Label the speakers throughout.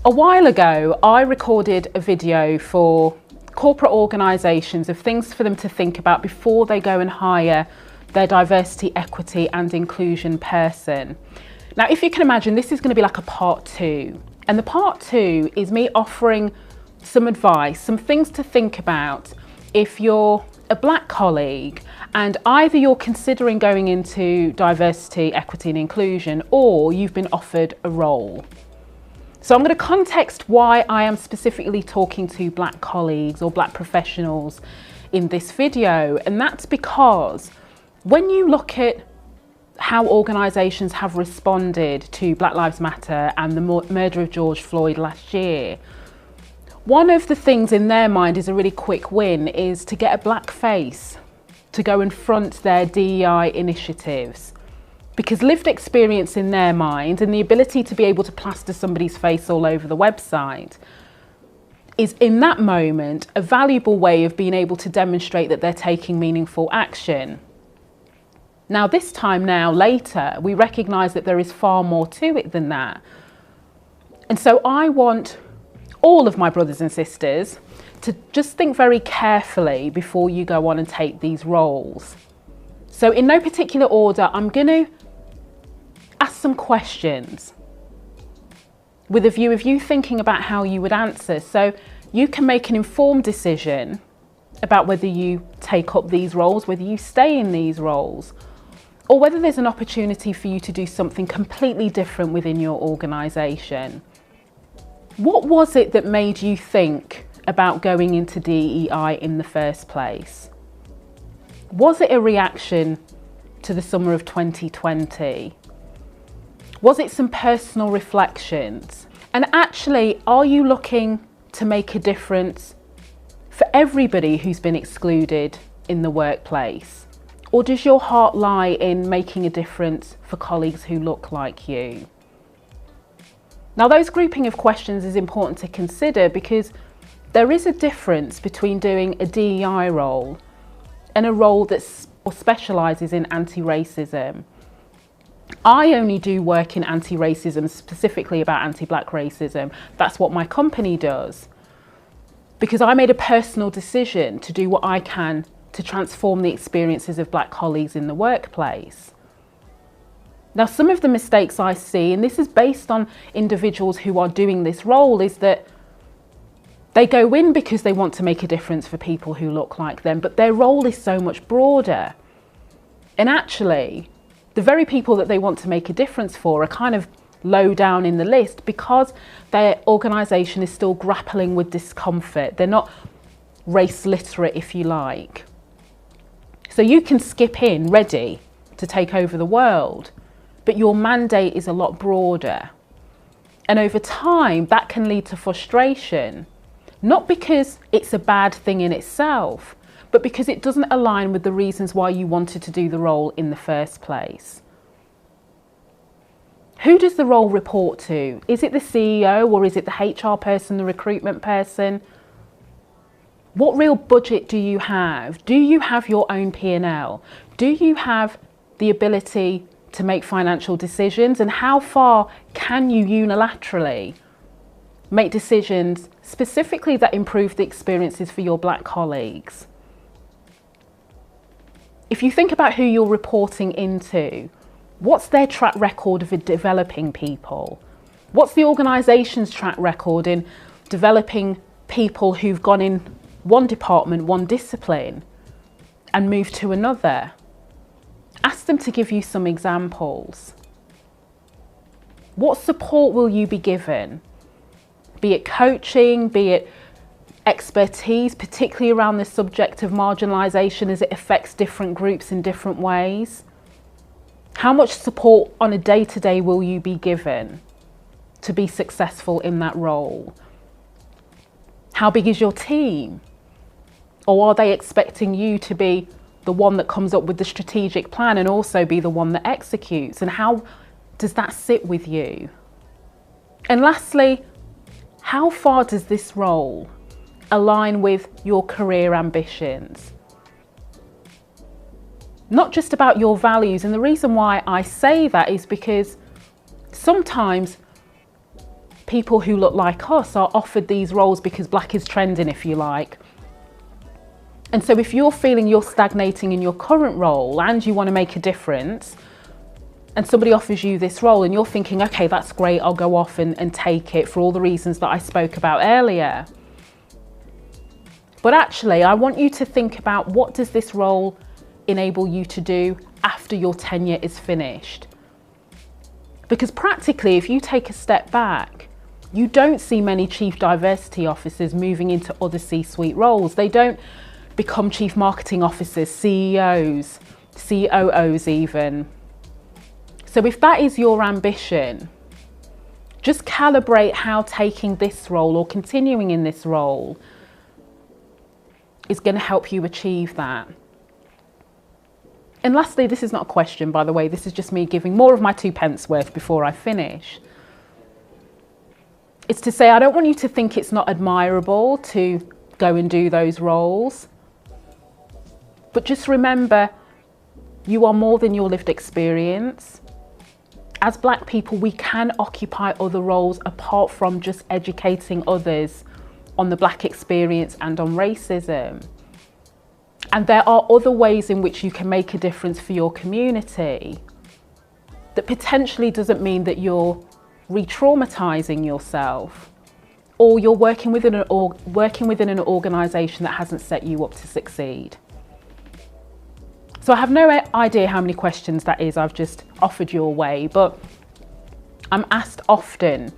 Speaker 1: A while ago, I recorded a video for corporate organisations of things for them to think about before they go and hire their diversity, equity and inclusion person. Now, if you can imagine, this is going to be like a part 2. And the part 2 is me offering some advice, some things to think about if you're a black colleague and either you're considering going into diversity, equity and inclusion, or you've been offered a role. So I'm going to context why I am specifically talking to black colleagues or black professionals in this video. And that's because when you look at how organisations have responded to Black Lives Matter and the murder of George Floyd last year, one of the things in their mind is a really quick win is to get a black face to go and front their DEI initiatives. Because lived experience in their mind and the ability to be able to plaster somebody's face all over the website is in that moment a valuable way of being able to demonstrate that they're taking meaningful action. Now this time now later, we recognise that there is far more to it than that. And so I want all of my brothers and sisters to just think very carefully before you go on and take these roles. So in no particular order, I'm going to ask some questions with a view of you thinking about how you would answer, so you can make an informed decision about whether you take up these roles, whether you stay in these roles, or whether there's an opportunity for you to do something completely different within your organisation. What was it that made you think about going into DEI in the first place? Was it a reaction to the summer of 2020? Was it some personal reflections? And actually, are you looking to make a difference for everybody who's been excluded in the workplace? Or does your heart lie in making a difference for colleagues who look like you? Now, those grouping of questions is important to consider because there is a difference between doing a DEI role and a role that specialises in anti-racism. I only do work in anti-racism, specifically about anti-black racism. That's what my company does. Because I made a personal decision to do what I can to transform the experiences of black colleagues in the workplace. Now, some of the mistakes I see, and this is based on individuals who are doing this role, is that they go in because they want to make a difference for people who look like them, but their role is so much broader. And actually, the very people that they want to make a difference for are kind of low down in the list because their organisation is still grappling with discomfort. They're not race literate, if you like. So you can skip in ready to take over the world, but your mandate is a lot broader. And over time, that can lead to frustration, not because it's a bad thing in itself, but because it doesn't align with the reasons why you wanted to do the role in the first place. Who does the role report to? Is it the CEO or is it the HR person, the recruitment person? What real budget do you have? Do you have your own P&L? Do you have the ability to make financial decisions? And how far can you unilaterally make decisions specifically that improve the experiences for your black colleagues? If you think about who you're reporting into, what's their track record of developing people? What's the organisation's track record in developing people who've gone in one department, one discipline, and moved to another? Ask them to give you some examples. What support will you be given? Be it coaching, be it expertise, particularly around the subject of marginalisation as it affects different groups in different ways? How much support on a day-to-day will you be given to be successful in that role? How big is your team? Or are they expecting you to be the one that comes up with the strategic plan and also be the one that executes? And how does that sit with you? And lastly, how far does this role align with your career ambitions? Not just about your values. And the reason why I say that is because sometimes people who look like us are offered these roles because black is trending, if you like. And so if you're feeling you're stagnating in your current role and you want to make a difference, and somebody offers you this role and you're thinking, okay, that's great, I'll go off and take it for all the reasons that I spoke about earlier. But actually, I want you to think about, what does this role enable you to do after your tenure is finished? Because practically, if you take a step back, you don't see many chief diversity officers moving into other C-suite roles. They don't become chief marketing officers, CEOs, COOs even. So if that is your ambition, just calibrate how taking this role or continuing in this role is going to help you achieve that. And lastly, this is not a question, by the way, this is just me giving more of my 2 pence worth before I finish. It's to say, I don't want you to think it's not admirable to go and do those roles. But just remember, you are more than your lived experience. As black people, we can occupy other roles apart from just educating others on the black experience and on racism. And there are other ways in which you can make a difference for your community that potentially doesn't mean that you're re-traumatizing yourself or you're working within an organisation that hasn't set you up to succeed. So I have no idea how many questions that is I've just offered your way, but I'm asked often,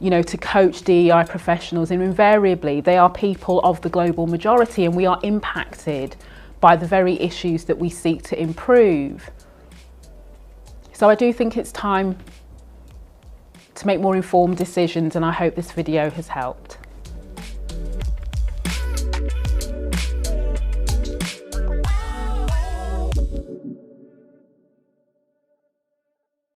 Speaker 1: you know, to coach DEI professionals, and invariably they are people of the global majority, and we are impacted by the very issues that we seek to improve. So I do think it's time to make more informed decisions, and I hope this video has helped.